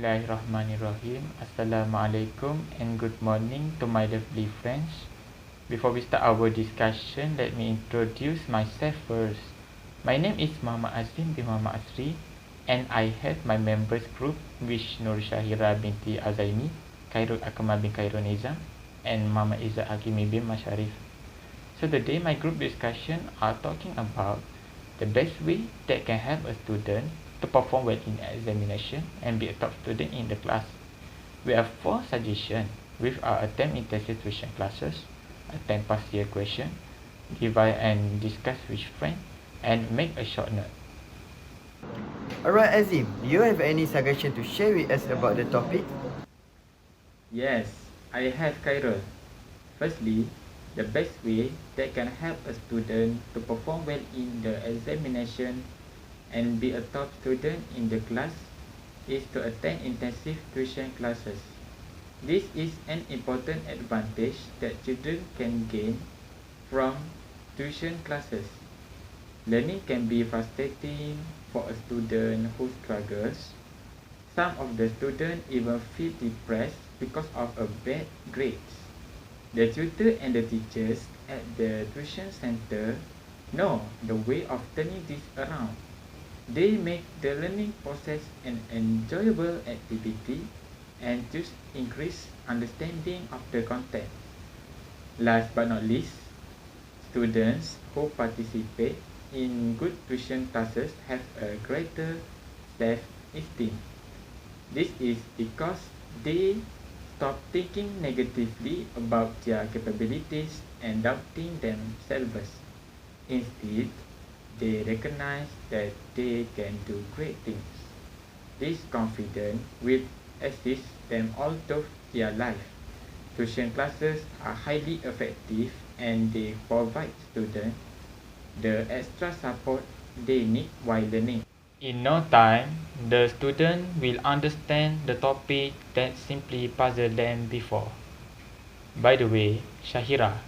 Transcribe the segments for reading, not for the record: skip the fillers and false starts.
Bismillahirrahmanirrahim. Assalamualaikum and good morning to my lovely friends. Before we start our discussion, let me introduce myself first. My name is Muhammad Azim bin Muhammad Asri and I have my members group which Nur Shahira binti Azaimi, Khairul Akmal bin Khairul Nizam and Muhammad Izzat Hakimi bin Masharif. So today my group discussion are talking about the best way that can help a student to perform well in examination and be a top student in the class. We have 4 suggestions with our attempt intensive tuition classes, attempt past year question, divide and discuss with friends, and make a short note. Alright Azim, do you have any suggestion to share with us about the topic? Yes, I have, Khairul. Firstly, the best way that can help a student to perform well in the examination and be a top student in the class is to attend intensive tuition classes. This is an important advantage that children can gain from tuition classes. Learning can be frustrating for a student who struggles. Some of the students even feel depressed because of a bad grades. The tutor and the teachers at the tuition center know the way of turning this around. They make the learning process an enjoyable activity and just increase understanding of the content. Last but not least, students who participate in good tuition classes have a greater self-esteem. This is because they stop thinking negatively about their capabilities and doubting themselves. Instead, they recognize that they can do great things. This confidence will assist them all through their life. Tuition classes are highly effective and they provide students the extra support they need while learning. In no time, the student will understand the topic that simply puzzled them before. By the way, Shahira,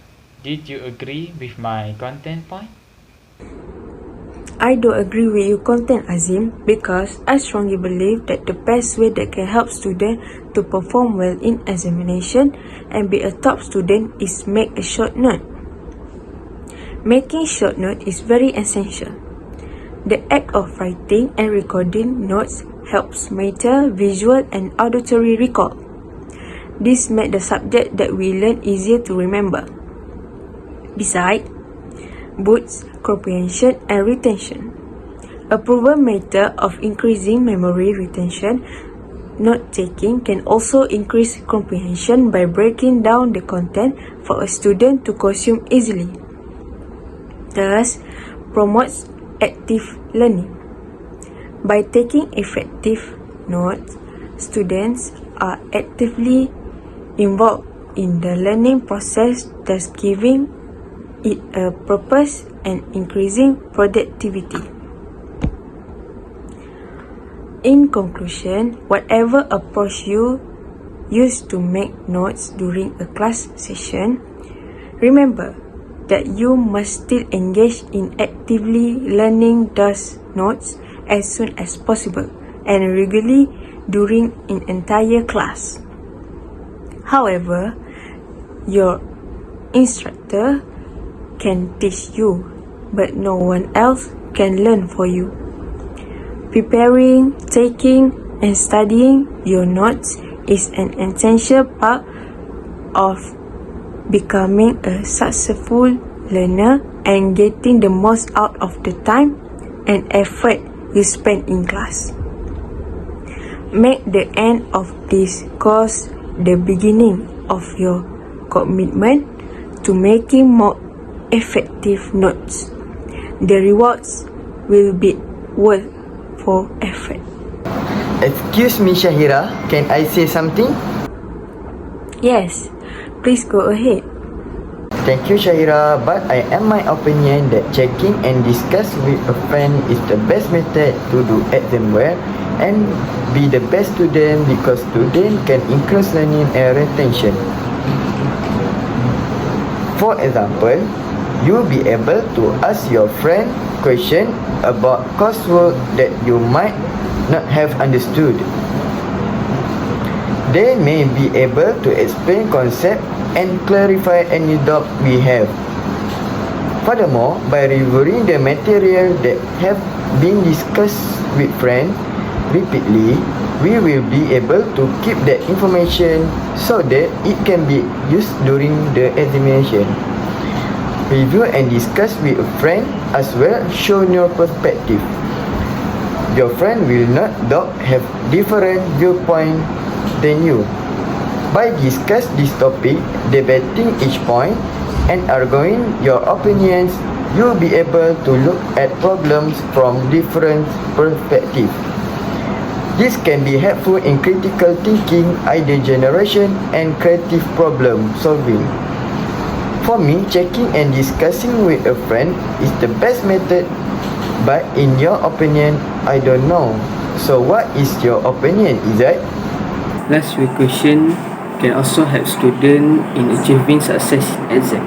did you agree with my content point? I do agree with your content, Azim, because I strongly believe that the best way that can help students to perform well in examination and be a top student is make a short note. Making short note is very essential. The act of writing and recording notes helps mental, visual and auditory recall. This makes the subject that we learn easier to remember. Besides, boosts comprehension and retention. A proven method of increasing memory retention, note-taking can also increase comprehension by breaking down the content for a student to consume easily. Thus, promotes active learning. By taking effective notes, students are actively involved in the learning process, thus giving it a purpose and increasing productivity. In conclusion, whatever approach you use to make notes during a class session, remember that you must still engage in actively learning those notes as soon as possible and regularly during an entire class. However, your instructor can teach you, but no one else can learn for you. Preparing, taking, and studying your notes is an essential part of becoming a successful learner and getting the most out of the time and effort you spend in class. Make the end of this course the beginning of your commitment to making more effective notes. The rewards will be worth for effort. Excuse me Shahira, can I say something? Yes, please go ahead. Thank you Shahira, but I am my opinion that checking and discuss with a friend is the best method to do exam well and be the best student because student can increase learning and retention. For example, you'll be able to ask your friend question about coursework that you might not have understood. They may be able to explain concepts and clarify any doubt we have. Furthermore, by reviewing the material that have been discussed with friends repeatedly, we will be able to keep that information so that it can be used during the examination. Review and discuss with a friend as well show your perspective. Your friend will not doubt have different viewpoint than you. By discuss this topic, debating each point, and arguing your opinions, you'll be able to look at problems from different perspectives. This can be helpful in critical thinking, idea generation, and creative problem solving. For me, checking and discussing with a friend is the best method, but in your opinion, I don't know. So what is your opinion, Izzat? Last week question can also help students in achieving success in exam.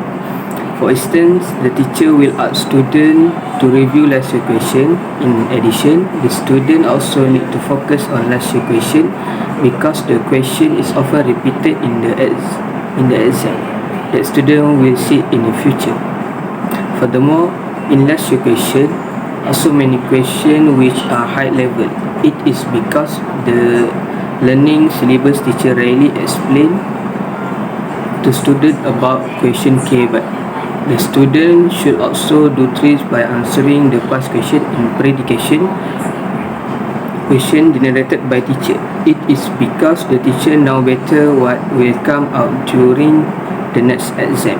For instance, the teacher will ask students to review last year question. In addition, the student also need to focus on last year question because the question is often repeated in the exam that student will see in the future. Furthermore, in last year question, also many questions which are high level. It is because the learning syllabus teacher rarely explain to student about question K, but the student should also do tricks by answering the past question in predication question generated by teacher. It is because the teacher know better what will come out during the next exam.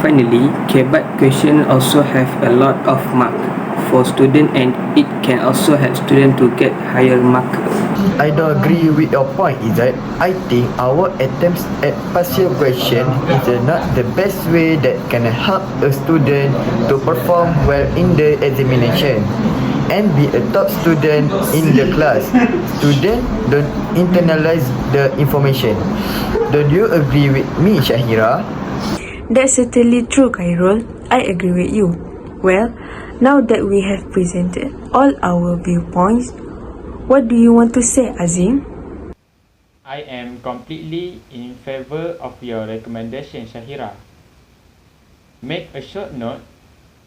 Finally, KBAT question also have a lot of mark for student and it can also help student to get higher mark. I don't agree with your point, Izzat. I think our attempts at partial question is not the best way that can help a student to perform well in the examination and be a top student in the class. Students don't internalize the information. Don't you agree with me, Shahira? That's certainly true, Khairul. I agree with you. Well, now that we have presented all our viewpoints, what do you want to say, Azim? I am completely in favor of your recommendation, Shahira. Make a short note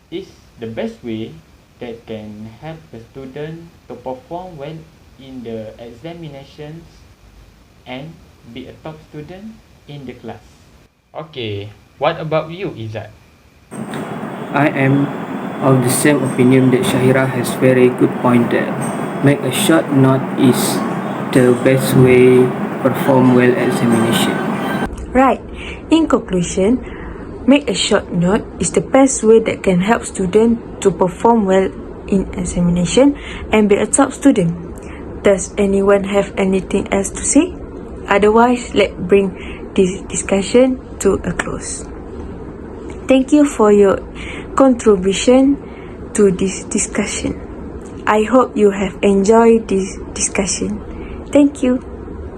is the best way that can help a student to perform well in the examinations and be a top student in the class. Okay, what about you, Izzat? I am of the same opinion that Shahira has very good point there. Make a short note is the best way perform well examination. Right. In conclusion, make a short note is the best way that can help students to perform well in examination and be a top student. Does anyone have anything else to say? Otherwise, let's bring this discussion to a close. Thank you for your contribution to this discussion. I hope you have enjoyed this discussion. Thank you.